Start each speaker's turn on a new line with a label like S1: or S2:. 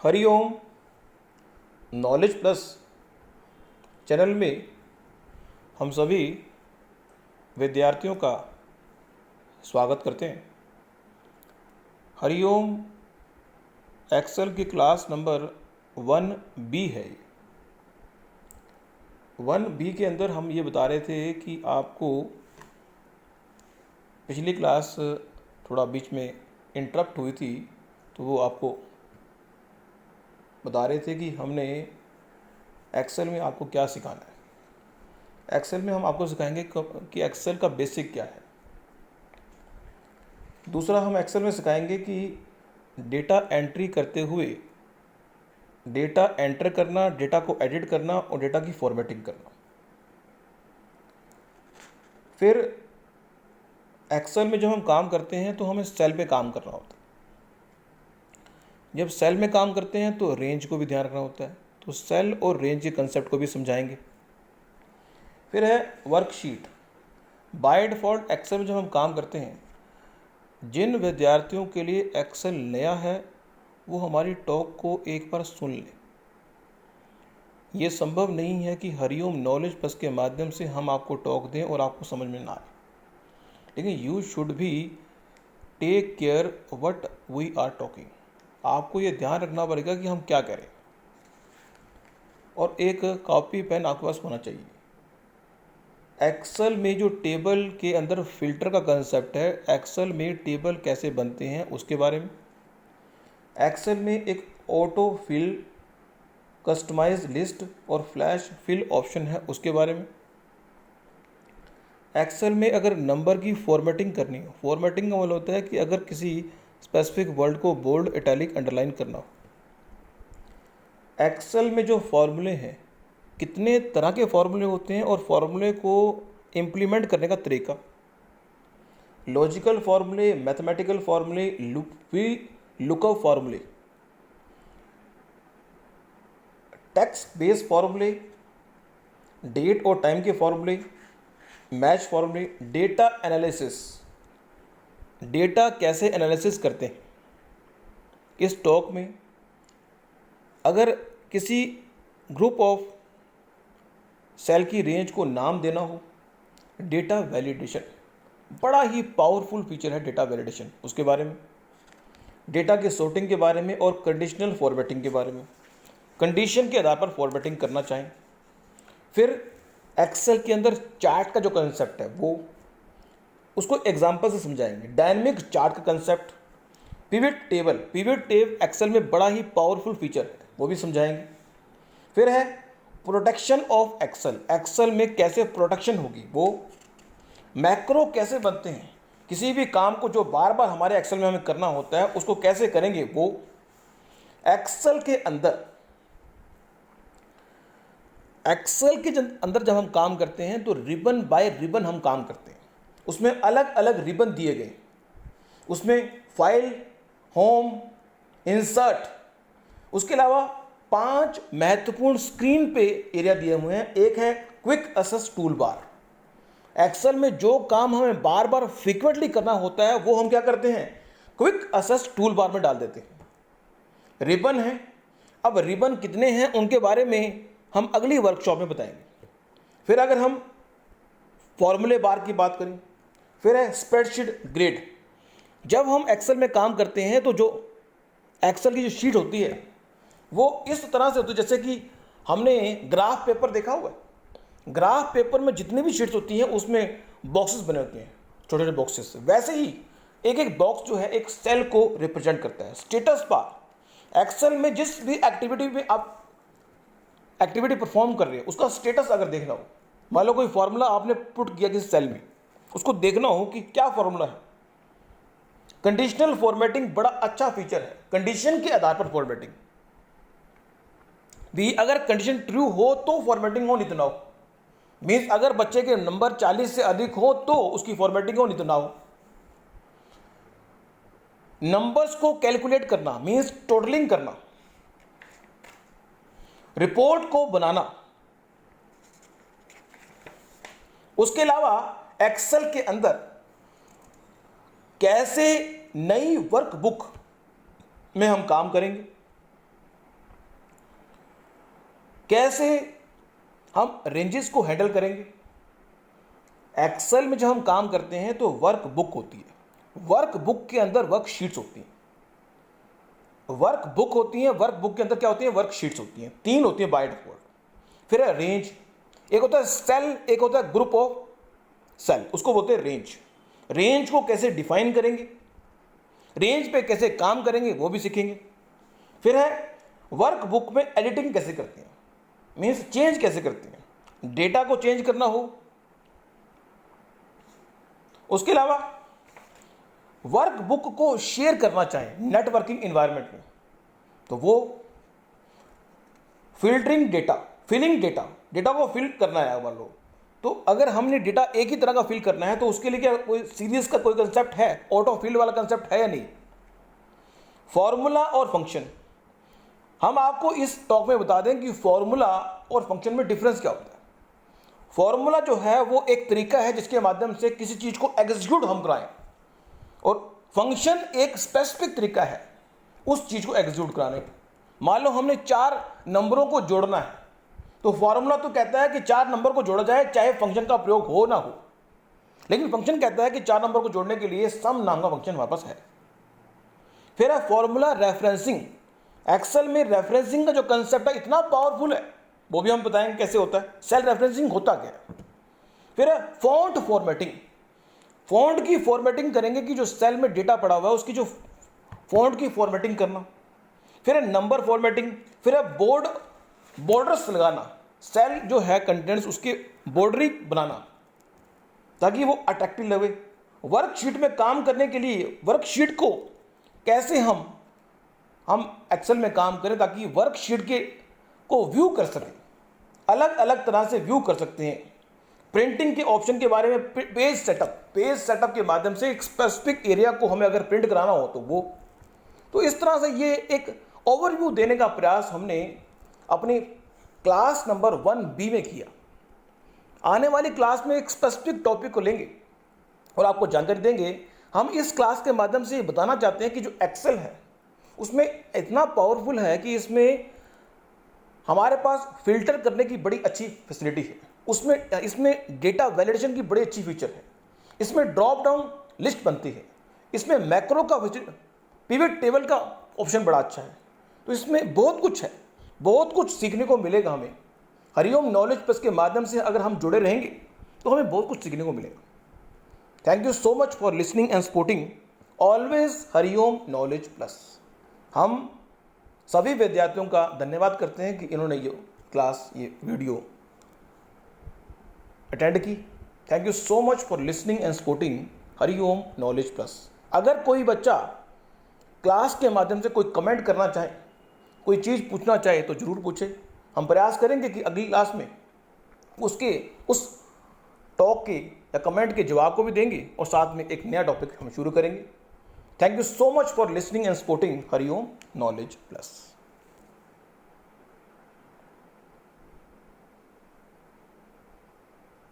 S1: Hariom. Knowledge plus channel में हम सभी विद्यार्थियों का स्वागत करते हैं। हरिओम एक्सेल की क्लास नंबर 1B है। 1B के अंदर हम ये बता रहे थे कि आपको पिछली क्लास थोड़ा बीच में इंटरप्ट हुई थी, तो वो आपको बता रहे थे कि हमने एक्सेल में आपको क्या सिखाना है। एक्सेल में हम आपको सिखाएंगे कि एक्सेल का बेसिक क्या है। दूसरा, हम एक्सेल में सिखाएंगे कि डेटा एंट्री करते हुए डेटा एंटर करना, डेटा को एडिट करना और डेटा की फॉर्मेटिंग करना। फिर एक्सेल में जब हम काम करते हैं तो हमें सेल पे काम करना होता है। जब सेल में काम करते हैं तो रेंज को भी ध्यान रखना होता है, तो सेल और रेंज के कंसेप्ट को भी समझाएंगे। फिर है वर्कशीट। बाय डिफ़ॉल्ट एक्सेल में जब हम काम करते हैं, जिन विद्यार्थियों के लिए एक्सेल नया है वो हमारी टॉक को एक बार सुन लें। ये संभव नहीं है कि हरिओम नॉलेज प्लस के माध्यम से हम आपको टॉक दें और आपको समझ में ना आए, लेकिन यू शुड भी take care what we are talking. आपको ये ध्यान रखना पड़ेगा कि हम क्या करें, और एक कॉपी पेन आपके पास होना चाहिए। एक्सेल में जो टेबल के अंदर फिल्टर का कंसेप्ट है, एक्सेल में टेबल कैसे बनते हैं उसके बारे में, एक्सेल में एक ऑटो फिल, कस्टमाइज लिस्ट और फ्लैश फिल ऑप्शन है उसके बारे में। एक्सेल में अगर नंबर की फॉर्मेटिंग करनी हो, फॉर्मेटिंग का मतलब होता है कि अगर किसी स्पेसिफिक वर्ड को बोल्ड, इटैलिक, अंडरलाइन करना हो। एक्सेल में जो फॉर्मूले हैं, कितने तरह के फॉर्मूले होते हैं और फॉर्मूले को इम्प्लीमेंट करने का तरीका, लॉजिकल फॉर्मूले, मैथमेटिकल फॉर्मूले, लुकअप फॉर्मूले, टेक्स्ट बेस्ड फॉर्मूले, डेट और टाइम के फॉर्मूले, मैच फॉर्मूले, डेटा एनालिसिस, डेटा कैसे एनालिसिस करते हैं। इस टॉक में अगर किसी ग्रुप ऑफ सेल की रेंज को नाम देना हो, डेटा वैलिडेशन, बड़ा ही पावरफुल फीचर है डेटा वैलिडेशन, उसके बारे में, डेटा के सॉर्टिंग के बारे में और कंडीशनल फॉर्मेटिंग के बारे में, कंडीशन के आधार पर फॉर्मेटिंग करना चाहें। फिर एक्सेल के अंदर चार्ट का जो कंसेप्ट है वो उसको एग्जांपल से समझाएंगे। डायनेमिक चार्ट का कंसेप्ट, पिवट टेबल एक्सेल में बड़ा ही पावरफुल फीचर है, वो भी समझाएंगे। फिर है प्रोटेक्शन ऑफ एक्सेल, एक्सेल में कैसे प्रोटेक्शन होगी, वो मैक्रो कैसे बनते हैं, किसी भी काम को जो बार बार हमारे एक्सेल में हमें करना होता है उसको कैसे करेंगे। वो एक्सेल के अंदर जब हम काम करते हैं तो रिबन बाय रिबन हम काम करते हैं। उसमें अलग अलग रिबन दिए गए, उसमें फाइल, होम, इंसर्ट, उसके अलावा 5 महत्वपूर्ण स्क्रीन पे एरिया दिए हुए हैं। एक है quick access toolbar. Excel में जो काम हमें बार बार फ्रीक्वेंटली करना होता है वो हम क्या करते हैं, क्विक एक्सेस टूल बार में डाल देते हैं। रिबन है, अब रिबन कितने हैं उनके बारे में हम अगली वर्कशॉप में बताएंगे। फिर अगर हम फॉर्मूले बार की बात करें, फिर है स्प्रेडशीट ग्रिड। जब हम एक्सेल में काम करते हैं तो जो एक्सेल की जो शीट होती है वो इस तरह से होती है जैसे कि हमने ग्राफ पेपर देखा हुआ है। ग्राफ पेपर में जितनी भी शीट्स होती हैं उसमें बॉक्सेस बने होते हैं, छोटे छोटे बॉक्सेस। वैसे ही एक एक बॉक्स जो है एक सेल को रिप्रेजेंट करता है। स्टेटस बार, एक्सेल में जिस भी एक्टिविटी में आप एक्टिविटी परफॉर्म कर रहे हैं उसका स्टेटस अगर देखना हो, मान लो कोई फॉर्मूला आपने पुट किया किसी सेल में, उसको देखना हो कि क्या फॉर्मूला है। कंडीशनल फॉर्मेटिंग बड़ा अच्छा फीचर है, कंडीशन के आधार पर फॉर्मेटिंग भी। अगर कंडीशन ट्रू हो तो फॉर्मेटिंग हो, नहीं तो ना हो। मीन्स अगर बच्चे के नंबर 40 से अधिक हो तो उसकी फॉर्मेटिंग हो, नहीं तो ना हो। नंबर्स को कैलकुलेट करना मीन्स टोटलिंग करना, रिपोर्ट को बनाना। उसके अलावा एक्सेल के अंदर कैसे नई वर्कबुक में हम काम करेंगे, कैसे हम रेंजेस को हैंडल करेंगे। एक्सेल में जब हम काम करते हैं तो वर्क बुक होती है, वर्क बुक के अंदर वर्कशीट्स होती हैं। वर्क बुक होती है, वर्क बुक के अंदर क्या होती है, वर्कशीट्स होती हैं। 3 होती हैं बाय डिफॉल्ट। फिर है रेंज, एक होता है सेल, एक होता है ग्रुप ऑफ सेल, उसको बोलते हैं रेंज। रेंज को कैसे डिफाइन करेंगे, रेंज पे कैसे काम करेंगे वो भी सीखेंगे। फिर है वर्क बुक में एडिटिंग कैसे करते हैं, मीन्स चेंज कैसे करते हैं, डेटा को चेंज करना हो। उसके अलावा वर्क बुक को शेयर करना चाहें नेटवर्किंग एनवायरनमेंट में, तो वो filtering data, filling data, data को फिल करना है मान लो। तो अगर हमने डेटा एक ही तरह का फिल करना है तो उसके लिए क्या कोई सीरीज का कोई कंसेप्ट है, ऑटो फिल वाला कंसेप्ट है या नहीं। फॉर्मूला और फंक्शन, हम आपको इस टॉक में बता दें कि फॉर्मूला और फंक्शन में डिफरेंस क्या होता है। फॉर्मूला जो है वो एक तरीका है जिसके माध्यम से किसी चीज को एग्जीक्यूट हम कराएं, और फंक्शन एक स्पेसिफिक तरीका है उस चीज को एग्जीक्यूट कराने का। मान लो हमने 4 नंबरों को जोड़ना है, तो फॉर्मूला तो कहता है कि 4 नंबर को जोड़ा जाए चाहे फंक्शन का प्रयोग हो ना हो, लेकिन फंक्शन कहता है कि 4 नंबर को जोड़ने के लिए सम नाम का फंक्शन वापस है। फिर है फॉर्मूला रेफरेंसिंग। एक्सेल में रेफरेंसिंग का जो कंसेप्ट है इतना पावरफुल है, वो भी हम बताएंगे कैसे होता है। सेल रेफरेंसिंग होता क्या है। फिर है फॉन्ट फॉर्मेटिंग। फॉन्ट की फॉर्मेटिंग करेंगे कि जो सेल में डेटा पड़ा हुआ है उसकी जो फॉन्ट की फॉर्मेटिंग करना। फिर है नंबर फॉर्मेटिंग। फिर है बॉर्डर्स लगाना, सेल जो है कंटेंट्स उसके बॉर्डरी बनाना ताकि वो अट्रैक्टिव लगे। वर्कशीट में काम करने के लिए वर्कशीट को कैसे हम एक्सेल में काम करें ताकि वर्कशीट के को व्यू कर सकें, अलग अलग तरह से व्यू कर सकते हैं। प्रिंटिंग के ऑप्शन के बारे में, पेज सेटअप के माध्यम से एक स्पेसिफिक एरिया को हमें अगर प्रिंट कराना हो तो वो, तो इस तरह से ये एक ओवरव्यू देने का प्रयास हमने अपनी क्लास नंबर 1B में किया। आने वाली क्लास में एक स्पेसिफिक टॉपिक को लेंगे और आपको जानकारी देंगे। हम इस क्लास के माध्यम से ये बताना चाहते हैं कि जो एक्सेल है उसमें इतना पावरफुल है कि इसमें हमारे पास फिल्टर करने की बड़ी अच्छी फैसिलिटी है। इसमें डेटा वैलिडेशन की बड़ी अच्छी फीचर है। इसमें ड्रॉप डाउन लिस्ट बनती है। इसमें मैक्रो का पिवट टेबल का ऑप्शन बड़ा अच्छा है। तो इसमें बहुत कुछ है, बहुत कुछ सीखने को मिलेगा हमें। हरिओम नॉलेज प्लस के माध्यम से अगर हम जुड़े रहेंगे तो हमें बहुत कुछ सीखने को मिलेगा। Thank you so much for listening and supporting always Hariom knowledge plus. हम सभी विद्यार्थियों का धन्यवाद करते हैं कि इन्होंने ये क्लास, ये वीडियो अटेंड की। Thank you so much for listening and supporting Hariom knowledge plus. अगर कोई बच्चा क्लास के माध्यम से कोई कमेंट करना चाहे, कोई चीज़ पूछना चाहे तो ज़रूर पूछे। हम प्रयास करेंगे कि अगली क्लास में उस टॉक के या कमेंट के जवाब को भी देंगे और साथ में एक नया टॉपिक हम शुरू करेंगे। Thank you so much for listening and supporting Hariom knowledge plus.